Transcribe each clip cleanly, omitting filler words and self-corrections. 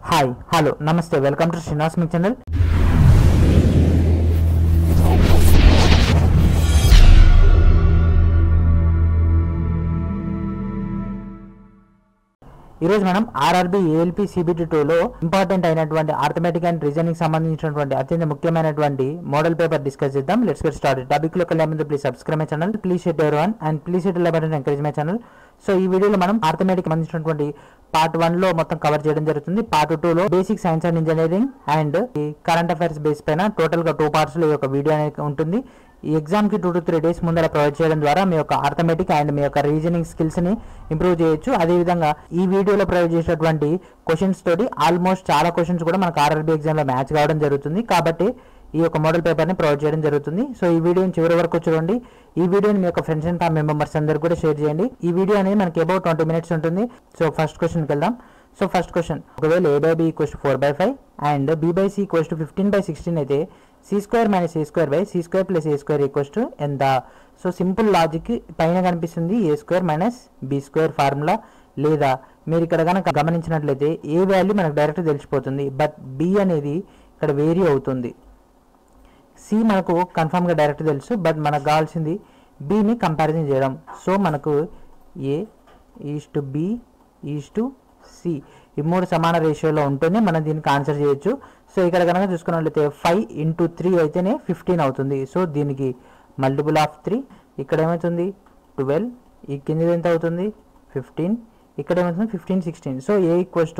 Hi hello నమస్తే welcome to Srinivas me channel. ఈరోజు మనం ఆర్ఆర్బీ ఏఎల్పీ సిబిటి 2లో ఇంపార్టెంట్ అయినటువంటి ఆర్థమెటిక్ అండ్ రీజనింగ్ సంబంధించినటువంటి అత్యంత ముఖ్యమైనటువంటి మోడల్ పేపర్ డిస్కస్ చేద్దాం. Let's get started. టాపిక్ లోకి వెళ్ళే ముందు please subscribe my channel, please share everyone and please hit the button encourage my channel. So ఈ వీడియోలో మనం ఆర్థమెటిక్ సంబంధించినటువంటి పార్ట్ 1 లో మొత్తం కవర్ చేయడం జరుగుతుంది. పార్ట్ 2 లో basic science and engineering and current affairs base పైన టోటల్ గా 2 పార్ట్స్ లో ఈ యొక్క వీడియో అనేది ఉంటుంది. ఈ ఎగ్జామ్ కి 2 to 3 days ముందర ప్రొవైడ్ చేయడం ద్వారా మీ యొక్క ఆర్థమెటిక్ అండ్ మీ యొక్క రీజనింగ్ స్కిల్స్ ని ఇంప్రూవ్ చేయొచ్చు. అదేవిధంగా ఈ వీడియోలో ప్రొవైడ్ చేసినటువంటి క్వశ్చన్స్ తోటి ఆల్మోస్ట్ చాలా క్వశ్చన్స్ కూడా మనకు ఆర్ఆర్బీ ఎగ్జామ్ లో మ్యాచ్ కావడం జరుగుతుంది. కాబట్టి ఈ యొక్క మోడల్ పేపర్ ని ప్రొవైడ్ చేయడం జరుగుతుంది. సో ఈ వీడియోని చివరి వరకు చూడండి. ఈ వీడియోని మీ యొక్క ఫ్రెండ్స్ అండ్ ఫ్యామిలీ మెంబర్స్ అందరూ కూడా షేర్ చేయండి. ఈ వీడియో అనేది మనకి అబౌట్ 20 minutes ఉంటుంది. సో ఫస్ట్ క్వశ్చన్కి వెళ్దాం. సో ఫస్ట్ క్వశ్చన్, ఒకవేళ a/b = 4/5 అండ్ b/c = 15/16 అయితే c² - a² c² + a² ఎంత? సో సింపుల్ లాజిక్ పైన కనిపిస్తుంది a² - b² ఫార్ములా, లేదా మీరు ఇక్కడ కనుక గమనించినట్లయితే ఏ వాల్యూ మనకు డైరెక్ట్ తెలిసిపోతుంది, బట్ b అనేది ఇక్కడ వేరీ అవుతుంది. సి మనకు కన్ఫామ్గా డైరెక్ట్ తెలుసు, బట్ మనకు కావాల్సింది బిని కంపారిజన్ చేయడం. సో మనకు a:b:c ఈ 3 సమాన రేషియోలో ఉంటేనే మనం దీనికి ఆన్సర్ చేయొచ్చు. సో ఇక్కడ కనుక చూసుకున్నట్లయితే 5 × 3 అయితేనే 15 అవుతుంది. సో దీనికి మల్టిపుల్ ఆఫ్ 3. ఇక్కడ ఏమవుతుంది 12, ఈ కింద ఎంత అవుతుంది 15, ఇక్కడ ఏమవుతుంది 15, 16. సో a =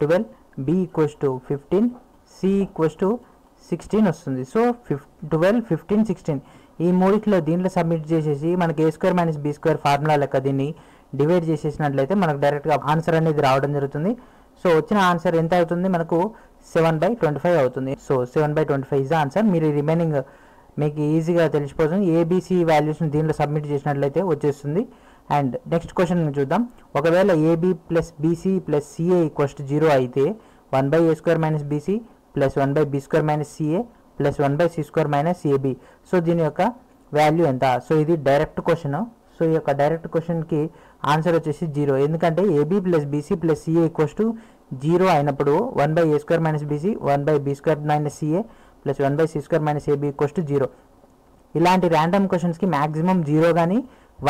12, b = 15, c = 16 వస్తుంది. సో 12, 15, 16 ఈ మూడిట్లో దీంట్లో సబ్మిట్ చేసేసి మనకి a² - b² ఫార్ములా లెక్క దీన్ని డివైడ్ చేసేసినట్లయితే మనకు డైరెక్ట్గా ఆన్సర్ అనేది రావడం జరుగుతుంది. సో వచ్చిన ఆన్సర్ ఎంత అవుతుంది మనకు 7/25 అవుతుంది. So 7/25 is the answer. మీరు రిమైనింగ్ మీకు ఈజీగా తెలిసిపోతుంది. ఏబిసి వాల్యూస్ని దీంట్లో సబ్మిట్ చేసినట్లయితే వచ్చేస్తుంది. అండ్ నెక్స్ట్ క్వశ్చన్ చూద్దాం. ఒకవేళ ab + bc + ca = 0 అయితే 1/a² - bc + 1/b² - ca + 1/c² - ab. So దీని యొక్క వాల్యూ ఎంత? సో ఇది డైరెక్ట్ క్వశ్చన్. సో ఈ యొక్క డైరెక్ట్ క్వశ్చన్కి ఆన్సర్ వచ్చేసి 0. ఎందుకంటే ab + bc + ca = 0 అయినప్పుడు 1/a² - bc 1/b² - ca + 1/c² - ab = 0. ఇలాంటి ర్యాండమ్ క్వశ్చన్స్కి మ్యాక్సిమం 0 కానీ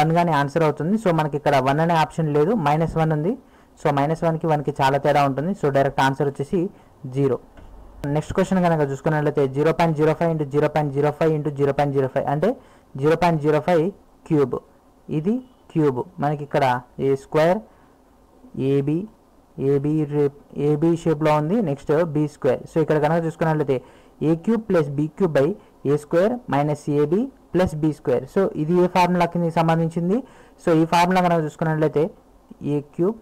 1 కానీ ఆన్సర్ అవుతుంది. సో మనకి ఇక్కడ 1 అనే ఆప్షన్ లేదు, -1 ఉంది. సో -1కి 1కి చాలా తేడా ఉంటుంది. సో డైరెక్ట్ ఆన్సర్ వచ్చేసి 0. నెక్స్ట్ క్వశ్చన్ కనుక చూసుకున్నట్లయితే 0.05 × 0.05 × 0.05 అంటే 0.05 క్యూబ్. ఇది క్యూబ్. మనకి ఇక్కడ a² AB షేప్లో ఉంది. Next b². సో ఇక్కడ కనుక చూసుకున్నట్లయితే a³ + b³ a² - ab + b². So ఇది ఏ ఫార్ములాకి సంబంధించింది? సో ఈ ఫార్ములా కనుక చూసుకున్నట్లయితే a³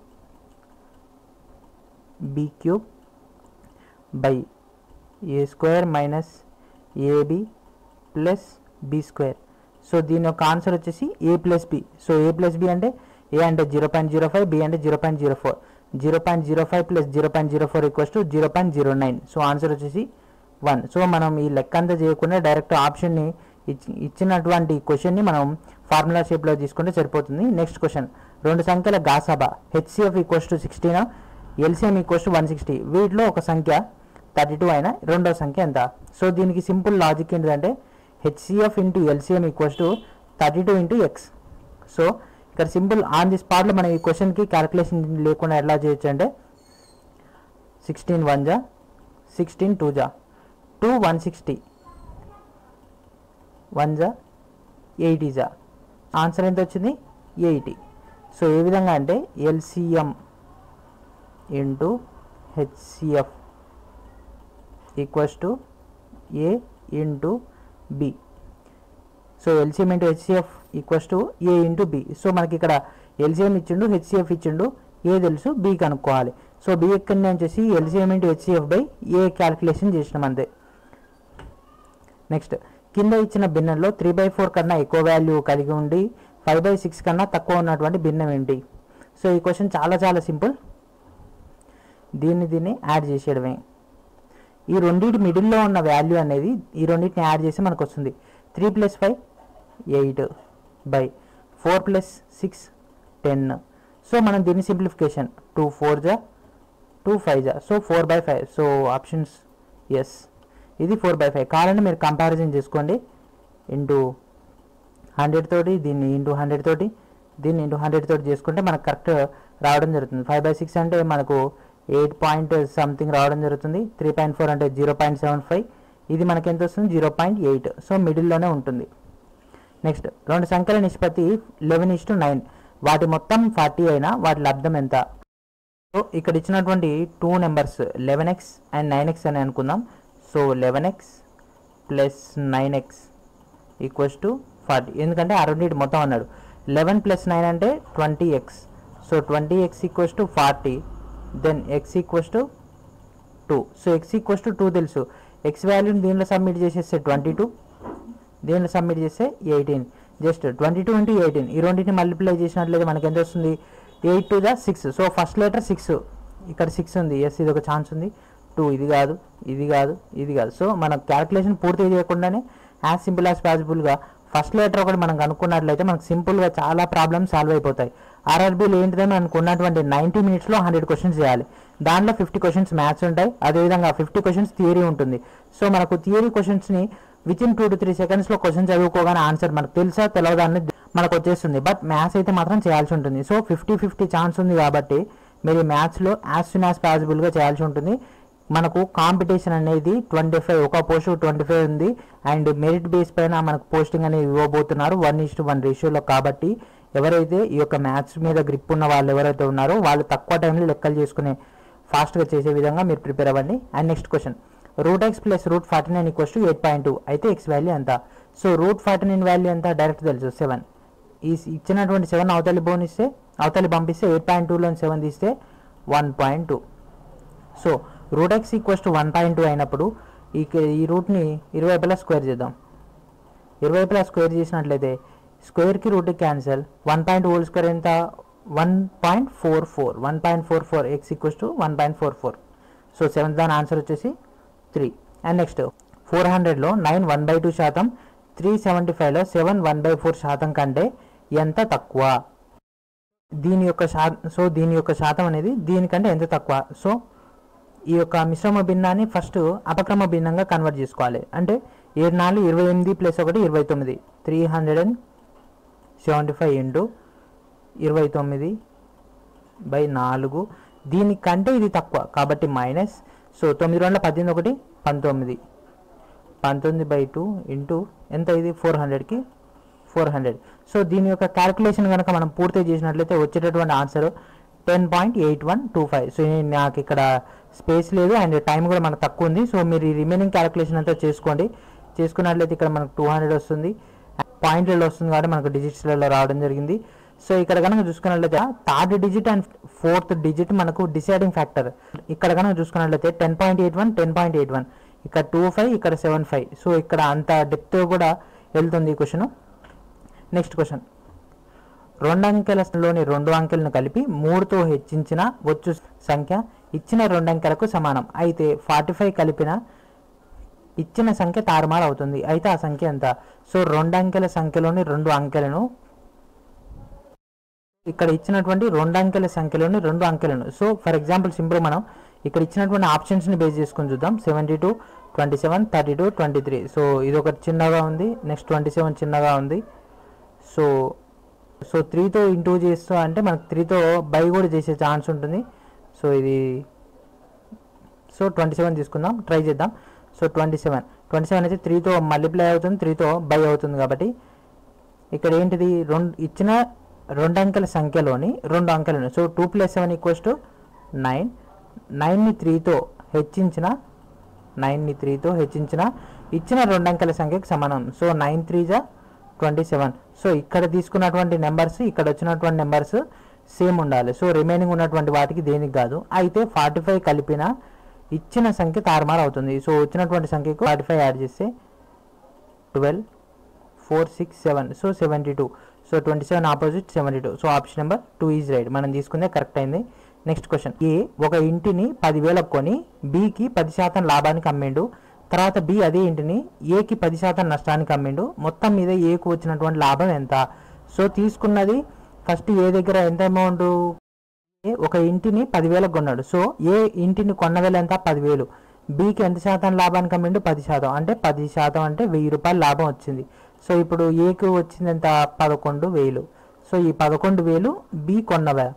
b³ a² - ab + b². So దీని యొక్క ఆన్సర్ వచ్చేసి a + b. So a + b అంటే a అంటే 0.05, b అంటే 0.04. 0.05 + 0.04 = 0.09. సో ఆన్సర్ వచ్చేసి 1. సో మనం ఈ లెక్క అంతా చేయకుండా డైరెక్ట్ ఆప్షన్ని ఇచ్చినటువంటి క్వశ్చన్ని మనం ఫార్ములా షేప్లో తీసుకుంటే సరిపోతుంది. నెక్స్ట్ క్వశ్చన్, 2 సంఖ్యల గాసాబా HCF = 16, LCM = 160. వీటిలో ఒక సంఖ్య 32 అయినా రెండో సంఖ్య ఎంత? సో దీనికి సింపుల్ లాజిక్ ఏంటంటే HCF × LCM = 32 × x. సో ఇక్కడ సింపుల్ ఆన్ ది స్పాట్లో మనం ఈ క్వశ్చన్కి క్యాలిక్యులేషన్ లేకుండా ఎలా చేయొచ్చు అంటే 16 1 జా 16 2 జా 2 160 1 జా 80 జా ఆన్సర్ ఎంత వచ్చింది 80. సో ఏ విధంగా అంటే LCM × HCF = a × b. So LCM × HCF = a × b. So మనకి ఇక్కడ LCM ఇచ్చిండు, HCF ఇచ్చిండు, a తెలుసు, b కనుక్కోవాలి. సో b ఎక్కడి నుంచి వచ్చేసి LCM × HCF/a క్యాలిక్యులేషన్ చేసినాం అంతే. నెక్స్ట్, కింద ఇచ్చిన భిన్నంలో 3/4 కన్నా ఎక్కువ వాల్యూ కలిగి ఉండి 5/6 కన్నా తక్కువ ఉన్నటువంటి భిన్నం ఏంటి? సో ఈ క్వశ్చన్ చాలా చాలా సింపుల్. దీన్ని యాడ్ చేసేయడమే. ఈ రెండింటి మిడిల్లో ఉన్న వాల్యూ అనేది ఈ రెండింటిని యాడ్ చేసి మనకు వస్తుంది 3 + 5 8 4 + 6 10. సో మనం దీని సింప్లిఫికేషన్ 2 4 జా 2 5 సో 4/5. సో ఆప్షన్స్ ఎస్, ఇది 4/5. కావాలంటే మీరు కంపారిజన్ చేసుకోండి. ఇంటూ 100 తోటి దీన్ని ఇంటూ 100 తోటి దీన్ని ఇంటూ 100 తోటి చేసుకుంటే మనకు కరెక్ట్ రావడం జరుగుతుంది. 5/6 అంటే మనకు 8 పాయింట్ సంథింగ్ రావడం జరుగుతుంది. 3.4 అంటే 0.75. ఇది మనకి ఎంత వస్తుంది 0.8. సో మిడిల్లోనే ఉంటుంది. నెక్స్ట్, రెండు సంఖ్యల నిష్పత్తి 11:9. వాటి మొత్తం 40 అయినా వాటి లబ్ధం ఎంత? సో ఇక్కడ ఇచ్చినటువంటి 2 నెంబర్స్ 11x అండ్ 9x అని అనుకుందాం. So 11x plus 9x equals to 40. ఎందుకంటే ఆ రెండింటి మొత్తం అన్నాడు. 11 ప్లస్ 9 అంటే 20x. So 20x equals to 40. Then x equals to 2. So x equals to 2 తెలుసు. x వాల్యూని దీనిలో సబ్మిట్ చేసేస్తే 22, దీనిలో సబ్మిట్ చేస్తే 18. జస్ట్ 22 ఇంటూ 18 ఈ రెండింటిని మల్టిప్లై చేసినట్లయితే మనకి ఎంత వస్తుంది? 8 to the 6. So first letter 6, ఇక్కడ 6 ఉంది. ఎస్, ఇది ఒక ఛాన్స్ ఉంది. 2 ఇది కాదు, ఇది కాదు, ఇది కాదు. సో మన క్యాలిక్యులేషన్ పూర్తి చేయకుండానే యాజ్ సింపుల్ యాజ్ పాసిబుల్గా ఫస్ట్ లెటర్ ఒకటి మనం కనుక్కున్నట్లయితే మనకు సింపుల్గా చాలా ప్రాబ్లమ్స్ సాల్వ్ అయిపోతాయి. ఆర్ఆర్బీలు ఏంటిదని మనకు ఉన్నటువంటి 90 మినిట్స్లో 100 క్వశ్చన్స్ చేయాలి. దాంట్లో 50 క్వశ్చన్స్ మ్యాథ్స్ ఉంటాయి, అదేవిధంగా 50 క్వశ్చన్స్ థియరీ ఉంటుంది. సో మనకు థియరీ క్వశ్చన్స్ని వితిన్ 2 to 3 సెకండ్స్లో క్వశ్చన్ చదువుకోగానే ఆన్సర్ మనకు తెలుసా తెలియదా అని మనకు వచ్చేస్తుంది. బట్ మ్యాథ్స్ అయితే మాత్రం చేయాల్సి ఉంటుంది. సో 50-50 ఛాన్స్ ఉంది కాబట్టి మీరు మ్యాథ్స్లో యాజ్ సూన్ యాజ్ పాసిబుల్గా చేయాల్సి ఉంటుంది. మనకు కాంపిటీషన్ అనేది 25, ఒక పోస్ట్ 25 ఉంది. అండ్ మెరిట్ బేస్ పైన మనకు పోస్టింగ్ అనేది ఇవ్వబోతున్నారు 1:1 రేషియోలో. కాబట్టి ఎవరైతే ఈ యొక్క మ్యాథ్స్ మీద గ్రిప్ ఉన్న వాళ్ళు ఎవరైతే ఉన్నారో వాళ్ళు తక్కువ టైంలో లెక్కలు చేసుకునే ఫాస్ట్గా చేసే విధంగా మీరు ప్రిపేర్ అవ్వండి. And next question, √x plus √49 equals to 8.2 అయితే x వాల్యూ ఎంత? సో √49 వాల్యూ ఎంత డైరెక్ట్ తెలుసు 7. ఈ ఇచ్చినటువంటి 7 అవతలి పంపిస్తే 8.2లో 7 తీస్తే 1.2. సో √x ఈక్వల్స్ టు 1.2 అయినప్పుడు ఈ రూట్ని ఇరువైపులా స్క్వేర్ చేద్దాం. ఇరువైపులా స్క్వేర్ చేసినట్లయితే స్క్వేర్కి రూట్కి క్యాన్సల్. 1.2 ఎంత? 1.44. 1.44 x equals to 1.44. So 7th దాని ఆన్సర్ వచ్చేసి 3. అండ్ నెక్స్ట్ 400లో 9 1/2%, 375లో 7 1/4% కంటే ఎంత తక్కువ? దీని యొక్క శాతం అనేది దీనికంటే ఎంత తక్కువ? సో ఈ యొక్క మిశ్రమ భిన్నాన్ని ఫస్ట్ అపక్రమ భిన్నంగా కన్వర్ట్ చేసుకోవాలి. అంటే 7 4 28 ప్లస్ 1 29. 375 ఇంటూ 29/4. దీనికంటే ఇది తక్కువ కాబట్టి మైనస్. సో 9 2 18 1 19/2 ఇంటూ ఎంత? ఇది 400కి 400. సో దీని యొక్క క్యాలిక్యులేషన్ కనుక మనం పూర్తి చేసినట్లయితే వచ్చేటటువంటి ఆన్సర్ 10.8125. సో నాకు ఇక్కడ స్పేస్ లేదు అండ్ టైం కూడా మనకు తక్కువ ఉంది. సో మీరు ఈ రిమైనింగ్ క్యాలిక్యులేషన్ అంతా చేసుకున్నట్లయితే ఇక్కడ మనకు 200 వస్తుంది. పాయింట్లలో వస్తుంది కాబట్టి మనకు డిజిట్స్లలో రావడం జరిగింది. సో ఇక్కడ కనుక చూసుకున్నట్లయితే 3rd digit and 4th digit మనకు డిసైడింగ్ ఫ్యాక్టర్. ఇక్కడ కనుక చూసుకున్నట్లయితే 10.81 10.81, ఇక్కడ 25, ఇక్కడ 75. సో ఇక్కడ అంత డెప్త్ కూడా వెళ్తుంది ఈ క్వశ్చన్. నెక్స్ట్ క్వశ్చన్, 2 అంకెలలోని 2 అంకెలను కలిపి 3తో హెచ్చించిన వచ్చు సంఖ్య ఇచ్చిన 2 అంకెలకు సమానం. అయితే 45 కలిపిన ఇచ్చిన సంఖ్య తారుమారు అవుతుంది. అయితే ఆ సంఖ్య ఎంత? సో 2 అంకెల సంఖ్యలోని 2 అంకెలను, ఇక్కడ ఇచ్చినటువంటి 2 అంకెల సంఖ్యలోని 2 అంకెలను. సో ఫర్ ఎగ్జాంపుల్ సింపుల్ మనం ఇక్కడ ఇచ్చినటువంటి ఆప్షన్స్ని బేస్ చేసుకొని చూద్దాం. 72, 27, 32, 23. సో ఇది ఒకటి చిన్నగా ఉంది. నెక్స్ట్ 27 చిన్నగా ఉంది. సో 3తో ఇంటూ చేస్తూ అంటే మనకు 3తో బై కూడా చేసే ఛాన్స్ ఉంటుంది. సో ఇది 27 తీసుకుందాం, ట్రై చేద్దాం. సో 27 అయితే 3తో మల్టిప్లై అవుతుంది, 3తో బై అవుతుంది. కాబట్టి ఇక్కడ ఏంటిది? ఇచ్చిన 2 అంకెల సంఖ్యలోని 2 అంకెలను. సో 2 + 7 = 9. 9ని 3తో హెచ్చించిన ఇచ్చిన 2 అంకెల సంఖ్యకు సమానం. సో 9 3 = 27. సో ఇక్కడ తీసుకున్నటువంటి నెంబర్స్ ఇక్కడ వచ్చినటువంటి నెంబర్స్ సేమ్ ఉండాలి. సో రిమైనింగ్ ఉన్నటువంటి వాటికి దేనికి కాదు. అయితే 45 కలిపిన ఇచ్చిన సంఖ్య తారుమారు అవుతుంది. సో వచ్చినటువంటి సంఖ్యకు 45 యాడ్ చేస్తే 12, 4, 6, 7. So 72. So 27 opposite 72. So option number 2 is right. మనం తీసుకుందే కరెక్ట్ అయింది. నెక్స్ట్ క్వశ్చన్, ఏ ఒక ఇంటిని 10,000 కొని బికి 10% లాభానికి అమ్మిండు. తర్వాత బి అదే ఇంటిని ఏకి 10% నష్టానికి అమ్మిండు. మొత్తం మీద ఏకు వచ్చినటువంటి లాభం ఎంత? సో తీసుకున్నది ఫస్ట్ ఏ దగ్గర ఎంత అమౌంట్ ఒక ఇంటిని 10,000కు కొన్నాడు. సో ఏ ఇంటిని కొన్న వేల ఎంత 10,000. బికి ఎంత శాతం లాభానికి అమ్మిండు 10%. అంటే 10% అంటే 1,000 రూపాయలు లాభం వచ్చింది. సో ఇప్పుడు ఏకి వచ్చింది ఎంత 11,000. సో ఈ 11,000 బి కొన్నవే.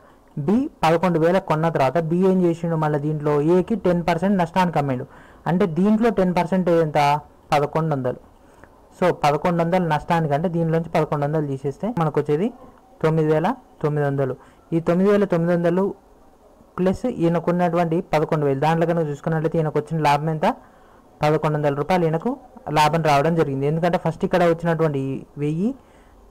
బి 11,000 కొన్న తర్వాత బి ఏం చేసిండు, మళ్ళీ దీంట్లో ఏకి 10% నష్టానికి అమ్మిండు. అంటే దీంట్లో 10% ఎంత 1,100. సో 1,100 నష్టానికి, అంటే దీనిలోంచి 1,100 తీసేస్తే మనకు వచ్చేది 9,900. ఈ 9,900 ప్లస్ ఈయనకున్నటువంటి 11,000, దాంట్లో కనుక చూసుకున్నట్లయితే ఈయనకు వచ్చిన లాభం ఎంత 1,100 రూపాయలు ఈయనకు లాభం రావడం జరిగింది. ఎందుకంటే ఫస్ట్ ఇక్కడ వచ్చినటువంటి 1000,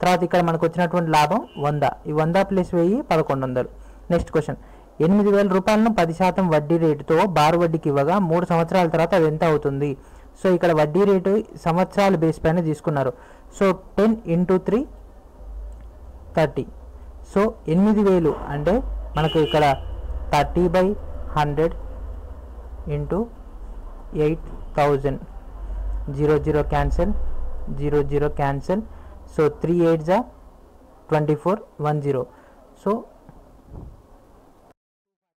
తర్వాత ఇక్కడ మనకు వచ్చినటువంటి లాభం 100. ఈ 100 ప్లస్ 1000 1,100. నెక్స్ట్ క్వశ్చన్, 8,000 రూపాయలను 10% వడ్డీ రేటుతో బారు వడ్డీకి ఇవ్వగా 3 సంవత్సరాల తర్వాత అది ఎంత అవుతుంది? సో ఇక్కడ వడ్డీ రేటు సంవత్సరాల బేస్ పైన తీసుకున్నారు. సో 10 × 3 30. సో 8,000 అంటే మనకు ఇక్కడ 30/100 × 8,000. 0 క్యాన్సల్, 0 క్యాన్సల్. సో 3 8 24 10. సో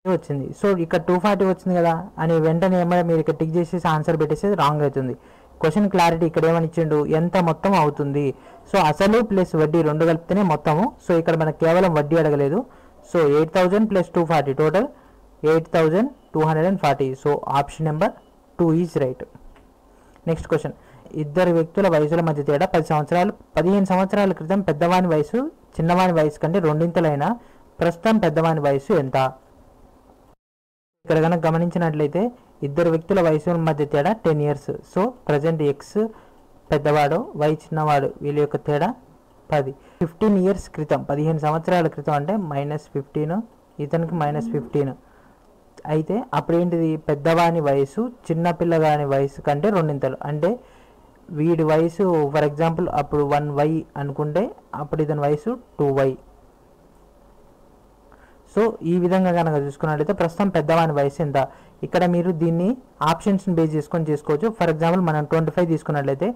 వచ్చింది. సో ఇక్కడ 240 వచ్చింది కదా అని వెంటనే ఏమైనా మీరు ఇక్కడ టిక్ చేసేసి ఆన్సర్ పెట్టేసి రాంగ్ అవుతుంది. క్వశ్చన్ క్లారిటీ ఇక్కడ ఏమని ఇచ్చిండు, ఎంత మొత్తం అవుతుంది. సో అసలు ప్లస్ వడ్డీ రెండు కలిపితేనే మొత్తము. సో ఇక్కడ మనకు కేవలం వడ్డీ అడగలేదు. So 8,000 + 240 total 8,240. So option number 2 is right. Next question, ఇద్దరు వ్యక్తుల వయసుల మధ్య తేడా 10 సంవత్సరాలు. 15 సంవత్సరాల క్రితం పెద్దవాని వయసు చిన్నవాని వయసు కంటే రెండింతలైన ప్రస్తుతం పెద్దవాని వయసు ఎంత? ఇక్కడ కనుక గమనించినట్లయితే ఇద్దరు వ్యక్తుల వయసుల మధ్య తేడా 10 ఇయర్స్. సో ప్రజెంట్ ఎక్స్ పెద్దవాడు, వై చిన్నవాడు, వీళ్ళ యొక్క తేడా 10. 15 ఇయర్స్ క్రితం, 15 సంవత్సరాల క్రితం అంటే -15, ఇతనికి -15. అయితే అప్పుడేంటిది, పెద్దవాని వయసు చిన్నపిల్లగాని వయసు కంటే రెండింతలు. అంటే వీడి వయసు ఫర్ ఎగ్జాంపుల్ అప్పుడు 1y అనుకుంటే అప్పుడు ఇతని వయసు 2y. సో ఈ విధంగా కనుక చూసుకున్నట్లయితే ప్రస్తుతం పెద్దవాని వయసు ఎంత? ఇక్కడ మీరు దీన్ని ఆప్షన్స్ని బేస్ చేసుకొని చేసుకోవచ్చు. ఫర్ ఎగ్జాంపుల్ మనం 25 తీసుకున్నట్లయితే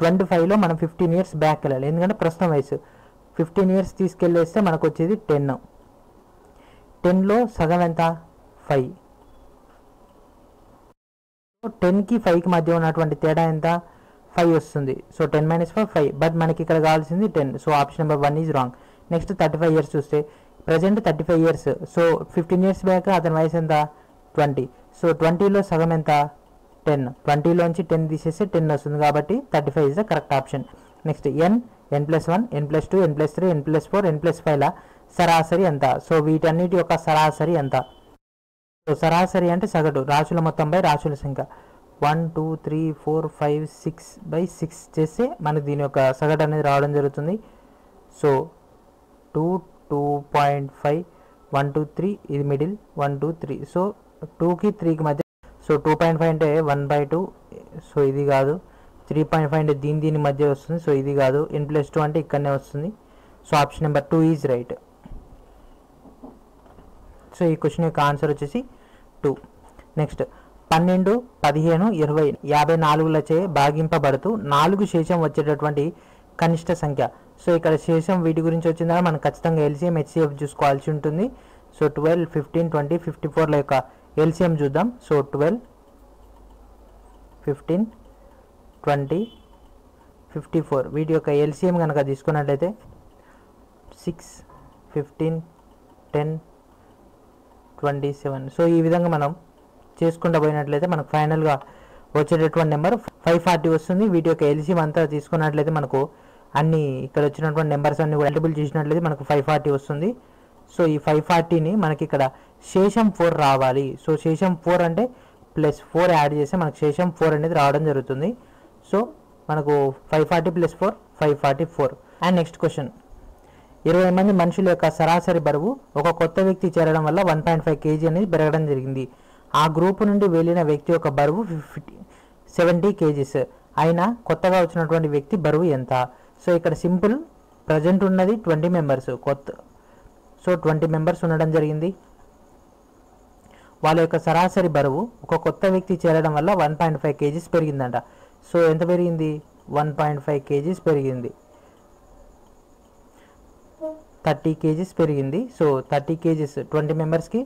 25లో మనం 15 ఇయర్స్ బ్యాక్ వెళ్ళాలి. ఎందుకంటే ప్రస్తుతం వయసు 15 ఇయర్స్ తీసుకెళ్ళేస్తే మనకు వచ్చేది 10. 10లో సగం ఎంత 5. 10కి 5కి మధ్య ఉన్నటువంటి తేడా ఎంత 5 వస్తుంది. సో 10 - 4 5. బట్ మనకి ఇక్కడ కావాల్సింది 10. So option number 1 is wrong. Next 35 years చూస్తే present 35 years. So 15 years back అతని వయసు ఎంత 20. సో 20లో సగం ఎంత 10. 20లోంచి 10 తీసేస్తే 10 వస్తుంది. కాబట్టి 35 is the correct option. Next n+1, n+2, n+3, n+4, n+5ల సరాసరి ఎంత? సో వీటన్నిటి యొక్క సరాసరి ఎంత? సో సరాసరి అంటే సగటు, రాశుల మొత్తం బై రాశుల సంఖ్య. 1 2 3 4 5 6/6 చేస్తే మనకి దీని యొక్క సగటు అనేది రావడం జరుగుతుంది. సో 2 2.5 1 2 3 ఇది మిడిల్ 1 2 3. సో 2కి 3కి మధ్య. సో 2.5 అంటే 1/2. సో ఇది కాదు. 3.5 అంటే దీని మధ్య వస్తుంది. సో ఇది కాదు. n+2 అంటే ఇక్కడనే వస్తుంది. So option number 2 is right. So ఈ క్వశ్చన్ యొక్క ఆన్సర్ వచ్చేసి 2. నెక్స్ట్ 12, 15, 20, 54లచే భాగింపబడుతూ 4 శేషం వచ్చేటటువంటి కనిష్ట సంఖ్య. సో ఇక్కడ శేషం వీటి గురించి వచ్చిందా మనం ఖచ్చితంగా ఎల్సిఎం హెచ్సిఎఫ్ చూసుకోవాల్సి ఉంటుంది. సో 12, 15, 20, 54ల యొక్క ఎల్సిఎం చూద్దాం. సో 12, 15, 20, 54 వీటి యొక్క ఎల్సిఎం కనుక తీసుకున్నట్లయితే 6, 15, 10, 27. సో ఈ విధంగా మనం చేసుకుంటూ పోయినట్లయితే మనకు ఫైనల్గా వచ్చేటటువంటి నెంబర్ 540 వస్తుంది. వీటి యొక్క ఎల్సిఎం అంతా తీసుకున్నట్లయితే మనకు అన్ని ఇక్కడ వచ్చినటువంటి నెంబర్స్ అన్ని మల్టిపుల్ చేసినట్లయితే మనకు 540 వస్తుంది. సో ఈ 540ని మనకి ఇక్కడ శేషం 4 రావాలి. సో శేషం 4 అంటే +4 యాడ్ చేస్తే మనకు శేషం 4 అనేది రావడం జరుగుతుంది. సో మనకు 540 + 4 544. అండ్ నెక్స్ట్ క్వశ్చన్, 20 మంది మనుషుల యొక్క సరాసరి బరువు ఒక కొత్త వ్యక్తి చేరడం వల్ల 1.5 kg అనేది పెరగడం జరిగింది. ఆ గ్రూపు నుండి వెళ్ళిన వ్యక్తి యొక్క బరువు 70 kgs అయినా కొత్తగా వచ్చినటువంటి వ్యక్తి బరువు ఎంత? సో ఇక్కడ సింపుల్, ప్రజెంట్ ఉన్నది 20 మెంబర్స్ కొత్త. సో 20 మెంబర్స్ ఉండడం జరిగింది. వాళ్ళ యొక్క సరాసరి బరువు ఒక కొత్త వ్యక్తి చేరడం వల్ల 1.5 kgs పెరిగిందంట. సో ఎంత పెరిగింది 1.5 kgs పెరిగింది. 30 కేజీస్ పెరిగింది. సో 30 కేజీస్ 20 మెంబర్స్కి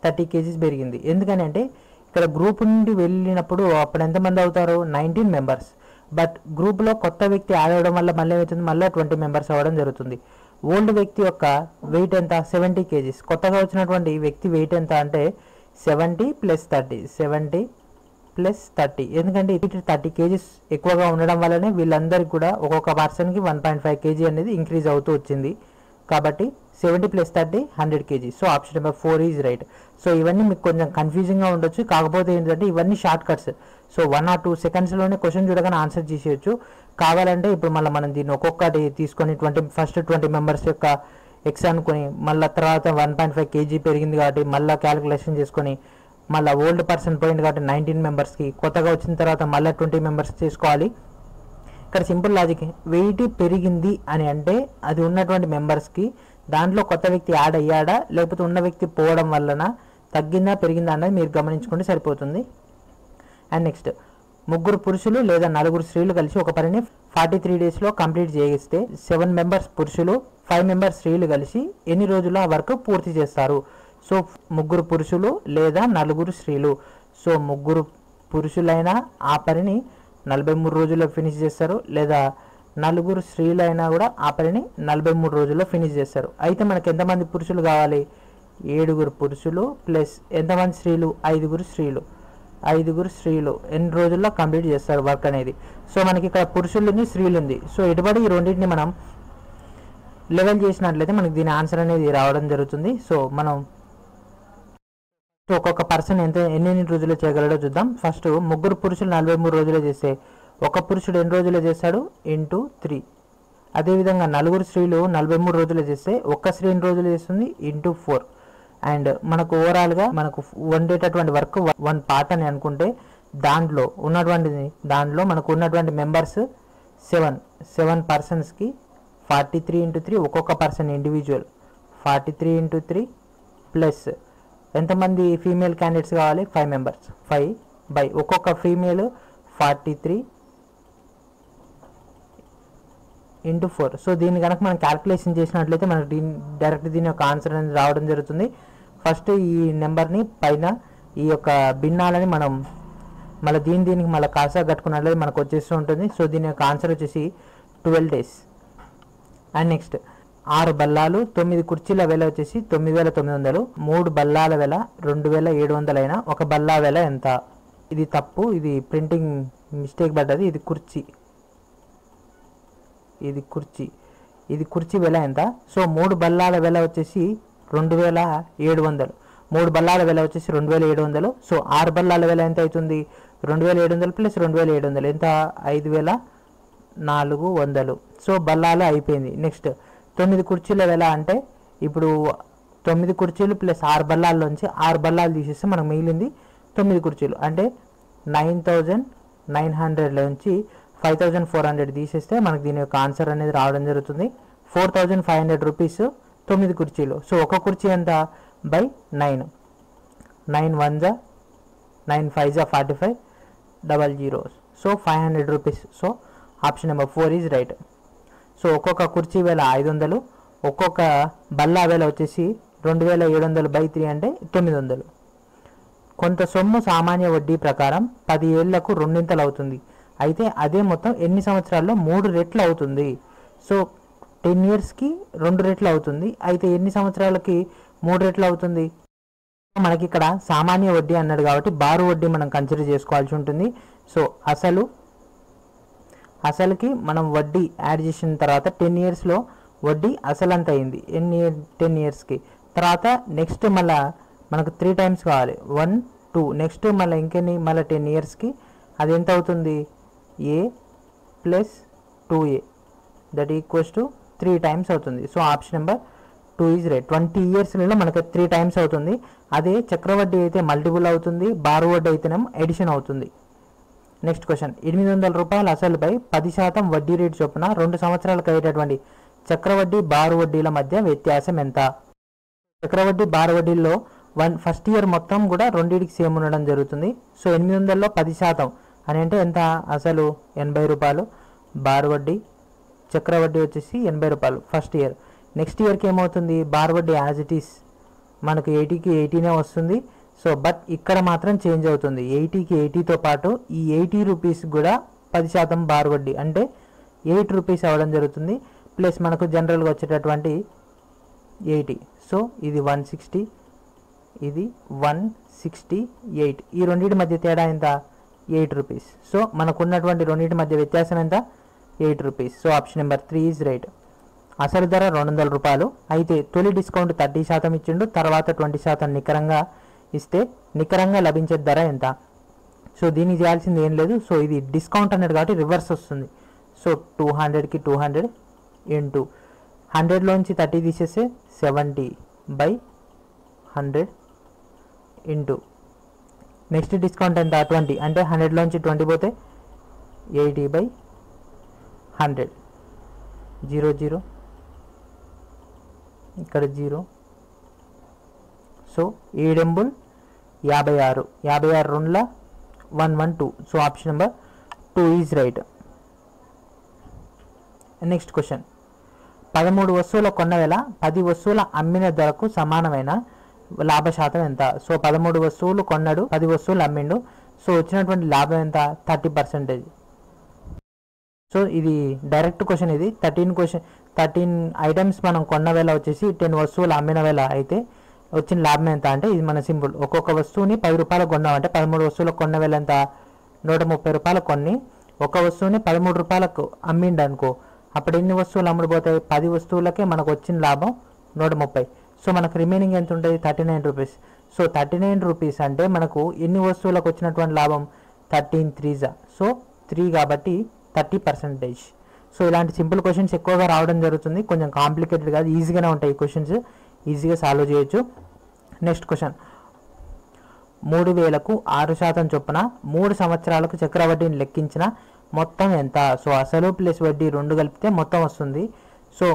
30 కేజీస్ పెరిగింది. ఎందుకని అంటే ఇక్కడ గ్రూప్ నుండి వెళ్ళినప్పుడు అప్పుడు ఎంతమంది అవుతారు, 19 మెంబర్స్. బట్ గ్రూప్లో కొత్త వ్యక్తి యాడ్ అవ్వడం వల్ల మళ్ళీ ఏమవుతుంది, మళ్ళీ 20 మెంబర్స్ అవ్వడం జరుగుతుంది. ఓల్డ్ వ్యక్తి యొక్క వెయిట్ ఎంత, 70 కేజీస్. కొత్తగా వచ్చినటువంటి వ్యక్తి వెయిట్ ఎంత అంటే 70 + 30, 70 + 30. ఎందుకంటే ఇది 30 కేజీస్ ఎక్కువగా ఉండడం వల్లనే వీళ్ళందరికీ కూడా ఒక్కొక్క పర్సన్కి 1.5 కేజీ అనేది ఇంక్రీజ్ అవుతూ వచ్చింది. కాబట్టి 70 + 30 100 KG. So option number 4 is right. So ఇవన్నీ మీకు కొంచెం కన్ఫ్యూజింగ్గా ఉండొచ్చు, కాకపోతే ఏంటంటే ఇవన్నీ షార్ట్ కట్స్. సో 1 or 2 సెకండ్స్లోనే క్వశ్చన్ చూడగానే ఆన్సర్ చేసేయచ్చు. కావాలంటే ఇప్పుడు మళ్ళీ మనం దీన్ని ఒక్కొక్కటి తీసుకొని ఫస్ట్ 20 మెంబర్స్ యొక్క ఎక్స్ అనుకొని మళ్ళీ తర్వాత 1.5 కేజీ పెరిగింది కాబట్టి మళ్ళీ క్యాలిక్యులేషన్ చేసుకొని మళ్ళీ ఓల్డ్ పర్సన్ పోయింది కాబట్టి 19 మెంబర్స్కి, కొత్తగా వచ్చిన తర్వాత మళ్ళీ 20 మెంబర్స్ చేసుకోవాలి. ఇక్కడ సింపుల్ లాజిక్, వెయిట్ పెరిగింది అని అంటే అది ఉన్నటువంటి మెంబర్స్కి దాంట్లో కొత్త వ్యక్తి యాడ్ అయ్యాడా లేకపోతే ఉన్న వ్యక్తి పోవడం వలన తగ్గిందా పెరిగిందా అన్నది మీరు గమనించుకుంటే సరిపోతుంది. అండ్ నెక్స్ట్, ముగ్గురు పురుషులు లేదా నలుగురు స్త్రీలు కలిసి ఒక పనిని 43 డేస్లో కంప్లీట్ చేయిస్తే 7 మెంబర్స్ పురుషులు 5 మెంబర్స్ స్త్రీలు కలిసి ఎన్ని రోజుల్లో ఆ వర్క్ పూర్తి చేస్తారు? సో ముగ్గురు పురుషులు లేదా నలుగురు స్త్రీలు. సో ముగ్గురు పురుషులైనా ఆ పనిని 43 రోజుల్లో ఫినిష్ చేస్తారు, లేదా నలుగురు స్త్రీలైనా కూడా ఆ పనిని 43 రోజుల్లో ఫినిష్ చేస్తారు. అయితే మనకి ఎంతమంది పురుషులు కావాలి, 7 పురుషులు ప్లస్ ఎంతమంది స్త్రీలు, 5 స్త్రీలు. 5 స్త్రీలు ఎన్ని రోజుల్లో కంప్లీట్ చేస్తారు వర్క్ అనేది. సో మనకి ఇక్కడ పురుషులుంది స్త్రీలుంది. సో ఎటుబడి ఈ రెండింటిని మనం లెవెల్ చేసినట్లయితే మనకి దీని ఆన్సర్ అనేది రావడం జరుగుతుంది. సో మనం ఒక్కొక్క పర్సన్ ఎన్ని రోజుల్లో చేయగలడో చూద్దాం. ఫస్ట్ ముగ్గురు పురుషులు 43 రోజుల్లో చేస్తే ఒక పురుషుడు ఎన్ని రోజుల్లో చేస్తాడు, ఇంటూ 3. అదేవిధంగా నలుగురు స్త్రీలు 43 రోజుల్లో చేస్తే ఒక్క స్త్రీ ఎన్ని రోజులు చేస్తుంది, ఇంటూ 4. అండ్ మనకు ఓవరాల్గా మనకు వండేటటువంటి వర్క్ 1 పార్ట్ అని అనుకుంటే దాంట్లో మనకు ఉన్నటువంటి మెంబర్స్ 7 పర్సన్స్కి 43 × 3 ఒక్కొక్క పర్సన్ ఇండివిజువల్ 43 × 3 ప్లస్ ఎంతమంది ఫీమేల్ క్యాండిడేట్స్ కావాలి, 5 మెంబర్స్. 5 బై ఒక్కొక్క ఫీమేల్ 43 × 4. సో దీన్ని కనుక మనం క్యాల్కులేషన్ చేసినట్లయితే మనకు డైరెక్ట్ దీని యొక్క ఆన్సర్ అనేది రావడం జరుగుతుంది. ఫస్ట్ ఈ నెంబర్ని పైన ఈ యొక్క భిన్నాలని మనం మళ్ళీ దీనికి మళ్ళీ కాసా కట్టుకున్నట్లయితే మనకు వచ్చేస్తూ ఉంటుంది. సో దీని యొక్క ఆన్సర్ వచ్చేసి 12 days. అండ్ నెక్స్ట్, 6 బల్లాలు 9 కుర్చీల వెల వచ్చేసి 9,900, 3 బల్లాల వెల 2,700 అయినా ఒక బల్లా వెల ఎంత? ఇది తప్పు, ఇది ప్రింటింగ్ మిస్టేక్ పడ్డది. ఇది కుర్చీ వెల ఎంత? సో 3 బల్లాల వెల వచ్చేసి 2,700, 3 బల్లాల వెల వచ్చేసి 2,700. సో 6 బల్లాల వెల ఎంత అవుతుంది, 2,700 ప్లస్ 2,700 ఎంత, 5,400. సో బల్లాలు అయిపోయింది. నెక్స్ట్ 9 కుర్చీల వెల అంటే ఇప్పుడు 9 కుర్చీలు ప్లస్ 6 బల్లాల్లోంచి 6 బల్లాలు తీసేస్తే మనకు మిగిలింది 9 కుర్చీలు. అంటే 9,900లోంచి 5,400 తీసేస్తే మనకు దీని యొక్క ఆన్సర్ అనేది రావడం జరుగుతుంది. 4,500 రూపీస్ 9 కుర్చీలు. సో ఒక కుర్చీ ఎంత, by 9. 9 1 9 5 45 00. So 500 rupees. So option number 4 is right. So ఒక్కొక్క కుర్చీ వేల 500, ఒక్కొక్క బల్లా వేల వచ్చేసి 2,700/3 అంటే 900. కొంత సొమ్ము సామాన్య వడ్డీ ప్రకారం 10 ఏళ్లకు 2 అవుతుంది. అయితే అదే మొత్తం ఎన్ని సంవత్సరాల్లో 3 రెట్లు అవుతుంది? సో 10 yearsకి 2 రెట్లు అవుతుంది. అయితే ఎన్ని సంవత్సరాలకి 3 రెట్లు అవుతుంది? మనకి ఇక్కడ సామాన్య వడ్డీ అన్నాడు కాబట్టి బారు వడ్డీ మనం కన్సిడర్ చేసుకోవాల్సి ఉంటుంది. సో అసలుకి మనం వడ్డీ యాడ్ చేసిన తర్వాత 10 yearsలో వడ్డీ అసలు అంత అయింది. 10 yearsకి తర్వాత నెక్స్ట్ మళ్ళీ మనకు 3 times కావాలి, 1 2. నెక్స్ట్ మళ్ళీ ఇంకెన్ని, మళ్ళీ 10 yearsకి అది ఎంత అవుతుంది, a plus 2a that equals to 3 times అవుతుంది. So option number 2 is right. 20 yearsలో మనకు 3 times అవుతుంది. అదే చక్రవడ్డీ అయితే మల్టిపుల్ అవుతుంది, బారు వడ్డీ అయితేనేమో ఎడిషన్ అవుతుంది. నెక్స్ట్ క్వశ్చన్, 800 రూపాయల అసలుపై 10% వడ్డీ రేటు చొప్పున 2 సంవత్సరాలకు అయ్యేటటువంటి చక్రవడ్డీ బారు వడ్డీల మధ్య వ్యత్యాసం ఎంత? చక్రవడ్డీ బారు వడ్డీల్లో ఫస్ట్ ఇయర్ మొత్తం కూడా రెండింటికి సేమ్ ఉండడం జరుగుతుంది. సో 800లో 10% అని అంటే ఎంత, అసలు 80 రూపాయలు, బారు వడ్డీ చక్రవడ్డీ వచ్చేసి 80 రూపాయలు ఫస్ట్ ఇయర్. నెక్స్ట్ ఇయర్కి ఏమవుతుంది, బార్ వడ్డీ యాజ్ ఇట్ ఈస్ మనకు 80కి 80నే వస్తుంది. సో బట్ ఇక్కడ మాత్రం చేంజ్ అవుతుంది. 80కి 80తో పాటు ఈ 80 రూపీస్ కూడా 10% బార్ వడ్డీ అంటే 8 రూపీస్ అవ్వడం జరుగుతుంది. ప్లస్ మనకు జనరల్గా వచ్చేటటువంటి 80. సో ఇది 160, ఇది 168. ఈ రెండింటి మధ్య తేడా ఎంత, 8 రూపీస్. సో మనకు ఉన్నటువంటి రెండింటి మధ్య వ్యత్యాసం ఎంత, 8 rupees. So option number 3 is right. అసలు ధర 200 రూపాయలు అయితే తొలి డిస్కౌంట్ 30% ఇచ్చిండు, తర్వాత 20% నికరంగా ఇస్తే నికరంగా లభించే ధర ఎంత. సో దీన్ని చేయాల్సింది ఏం లేదు. సో ఇది డిస్కౌంట్ అనేది కాబట్టి రివర్స్ వస్తుంది. సో 200కి 200 ఇంటూ 100లోంచి 30 తీసేస్తే 70/100 ఇంటూ నెక్స్ట్ డిస్కౌంట్ ఎంత, 20 అంటే 100లోంచి 20 పోతే 80/100. 0 0 ఇక్కడ 0. So 7 56, 56 రెండుల 112. So option number 2 is right. Next question, 13 వస్తువుల కొన్న వేళ 10 వస్తువుల అమ్మిన ధరకు సమానమైన లాభ శాతం ఎంత. సో 13 వస్తువులు కొన్నాడు, 10 వస్తువులు అమ్మిండు. సో వచ్చినటువంటి లాభం ఎంత, 30%. సో ఇది డైరెక్ట్ క్వశ్చన్. ఇది 13 ఐటమ్స్ మనం కొన్న వేళ వచ్చేసి 10 వస్తువులు అమ్మిన వేళ అయితే వచ్చిన లాభం ఎంత అంటే ఇది మన సింపుల్. ఒక్కొక్క వస్తువుని 10 రూపాయలకు కొన్నామంటే 13 వస్తువులకు కొన్న వేళ ఎంత, 130 రూపాయలకు కొన్ని ఒక వస్తువుని 13 రూపాయలకు అమ్మిండు అనుకో, అప్పుడు ఎన్ని వస్తువులు అమ్ముడుపోతాయి, 10 వస్తువులకే మనకు వచ్చిన లాభం 130. సో మనకు రిమైనింగ్ ఎంత ఉంటుంది, 39 రూపీస్. సో 39 రూపీస్ అంటే మనకు ఎన్ని వస్తువులకు వచ్చినటువంటి లాభం, 13 3s. సో 3 కాబట్టి 30%. సో ఇలాంటి సింపుల్ క్వశ్చన్స్ ఎక్కువగా రావడం జరుగుతుంది, కొంచెం కాంప్లికేటెడ్ కాదు, ఈజీగానే ఉంటాయి ఈ క్వశ్చన్స్, ఈజీగా సాల్వ్ చేయొచ్చు. నెక్స్ట్ క్వశ్చన్, 3000కు 6% చొప్పున 3 సంవత్సరాలకు చక్రవడ్డీని లెక్కించిన మొత్తం ఎంత. సో అసలు ప్లస్ వడ్డీ రెండు కలిపితే మొత్తం వస్తుంది. సో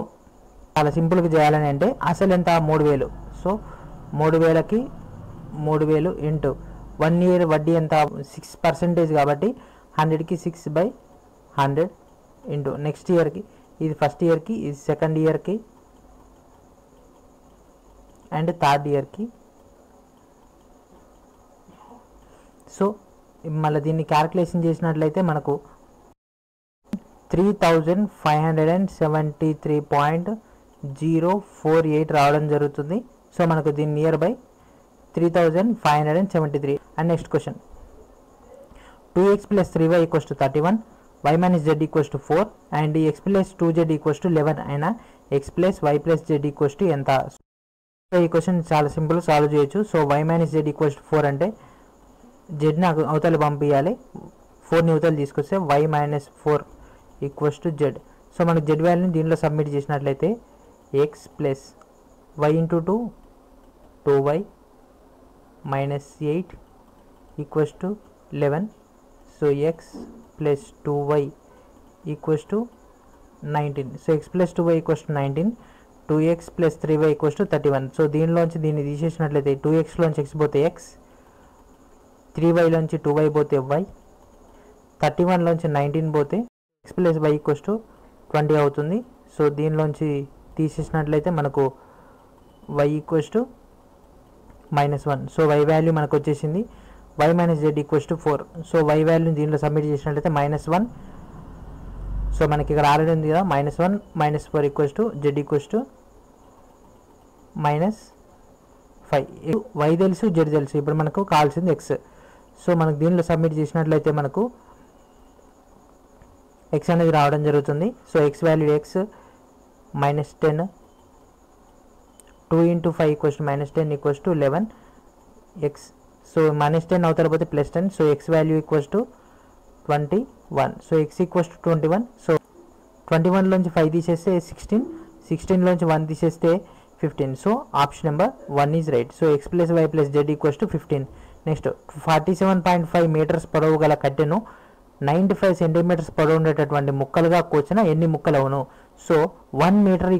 చాలా సింపుల్గా చేయాలని అంటే అసలు ఎంత, 3000. సో 3000కి 3000 ఇంటూ 1 ఇయర్ వడ్డీ ఎంత, 6% కాబట్టి 100కి 6/100 ఇంటూ నెక్స్ట్ ఇయర్కి, ఇది ఫస్ట్ ఇయర్కి, ఇది సెకండ్ ఇయర్కి అండ్ థర్డ్ ఇయర్కి. సో మళ్ళీ దీన్ని క్యాలిక్యులేషన్ చేసినట్లయితే మనకు 3573.048 రావడం జరుగుతుంది. సో మనకు దీని near by 3573. And next question, 2x + 3y = 31, y - z = 4 and x + 2z = 11 అయినా x + y + z = ఎంత. సో ఈ క్వశ్చన్ చాలా సింపుల్, సాల్వ్ చేయొచ్చు. సో y - z = 4 అంటే జెడ్ని అవతల పంపించాలి, 4ని అవతల తీసుకొస్తే y - 4 = z. సో మనకు జెడ్ వాల్యూని దీనిలో సబ్మిట్ చేసినట్లయితే x + y × 2 2y - 8 = 11. So x + 2y = 19. So x + 2y = 19, 2x + 3y = 31. So దీనిలోంచి దీన్ని తీసేసినట్లయితే 2xలోంచి x పోతే x, 3yలోంచి 2y పోతే y, 31లోంచి 19 పోతే x + y = 20 అవుతుంది. సో దీనిలోంచి తీసేసినట్లయితే మనకు y = -1. సో y వాల్యూ మనకు వచ్చేసింది y - z = 4. సో y వాల్యూని దీనిలో సబ్మిట్ చేసినట్లయితే -1. సో మనకి ఇక్కడ ఆల్రెడీ ఉంది కదా, -1 - 4 = z = -5. y తెలుసు, z తెలుసు, ఇప్పుడు మనకు కావాల్సింది x. సో మనకు దీనిలో సబ్మిట్ చేసినట్లయితే మనకు x అనేది రావడం జరుగుతుంది. So x value x -10, 2 × 5 = -10 = 11 x. So -10 అవతల పోతే +10. So x value = 21. So x = 21. So 21లోంచి 5 తీసేస్తే 16, 16లోంచి 1 తీసేస్తే 15. So option number 1 is right. So x + y + z = 15. Next 47.5 metres పొడవు గల కట్టెను 95 సెంటీమీటర్స్ పొడవు ఉండేటటువంటి ముక్కలుగా కోసిన ఎన్ని ముక్కలు అవును. So 1 metre =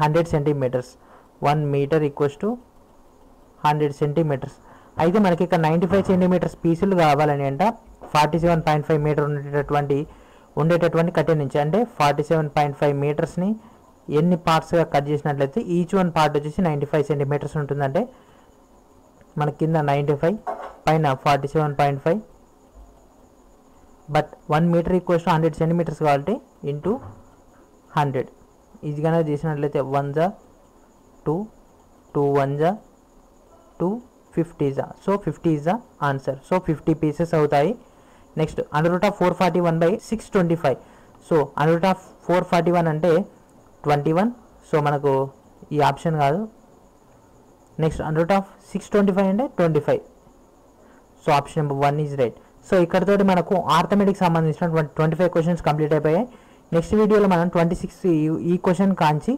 100 centimetres, 1 metre = 100 centimetres. అయితే మనకి ఇక్కడ 95 సెంటీమీటర్స్ పీసులు కావాలని అంట 47.5 మీటర్ ఉండేటటువంటి కట్టె నుంచి, అంటే 47.5 మీటర్స్ని ఎన్ని పార్ట్స్గా కట్ చేసినట్లయితే ఈచ్ వన్ పార్ట్ వచ్చేసి 95 సెంటీమీటర్స్ ఉంటుందంటే మన కింద 95 పైన 47.5 but 1 metre equals to 100 centimetres కాబట్టి ఇంటూ 100 ఇది కనుక చేసినట్లయితే 1 జా 2 2 1 జా 2 50 జా so 50 is the answer. So 50 pieces అవుతాయి. Next under root of 441/625. So under root of 441 అంటే 21. సో మనకు ఈ ఆప్షన్ కాదు. నెక్స్ట్ అండర్ రూట్ ఆఫ్ 625 అంటే 25. So option number 1 is right. So ఇక్కడతోటి మనకు ఆర్థమెటిక్ సంబంధించినటువంటి 25 క్వశ్చన్స్ కంప్లీట్ అయిపోయాయి. నెక్స్ట్ వీడియోలో మనం 26 ఈ క్వశ్చన్ కాంచి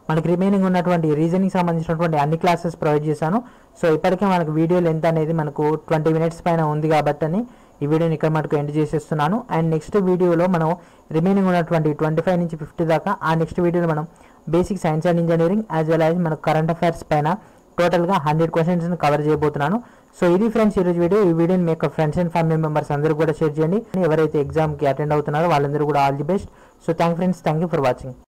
మనకి రిమైనింగ్ ఉన్నటువంటి రీజనింగ్ సంబంధించినటువంటి అన్ని క్లాసెస్ ప్రొవైడ్ చేశాను. సో ఇప్పటికే మనకు వీడియో లెంత్ అనేది మనకు 20 మినిట్స్ పైన ఉంది కాబట్టి ఈ వీడియోని ఇక్కడ మనకు ఎండ్ చేసేస్తున్నాను. అండ్ నెక్స్ట్ వీడియోలో మనం రిమైనింగ్ ఉన్నటువంటి 25 నుంచి 50 దాకా ఆ నెక్స్ట్ వీడియోలో మనం basic science and engineering as well as మనకు కరెంట్ అఫైర్స్ పైన టోటల్గా 100 క్వశ్చన్స్ని కవర్ చేయబోతున్నాను. సో ఇది ఫ్రెండ్స్ ఈరోజు వీడియో. ఈ వీడియోని మీ యొక్క ఫ్రెండ్స్ అండ్ ఫ్యామిలీ మెంబర్స్ అందరూ కూడా షేర్ చేయండి. ఎవరైతే ఎగ్జామ్కి అటెండ్ అవుతున్నారో వాళ్ళందరూ కూడా all the best. So thank friends, thank you for watching.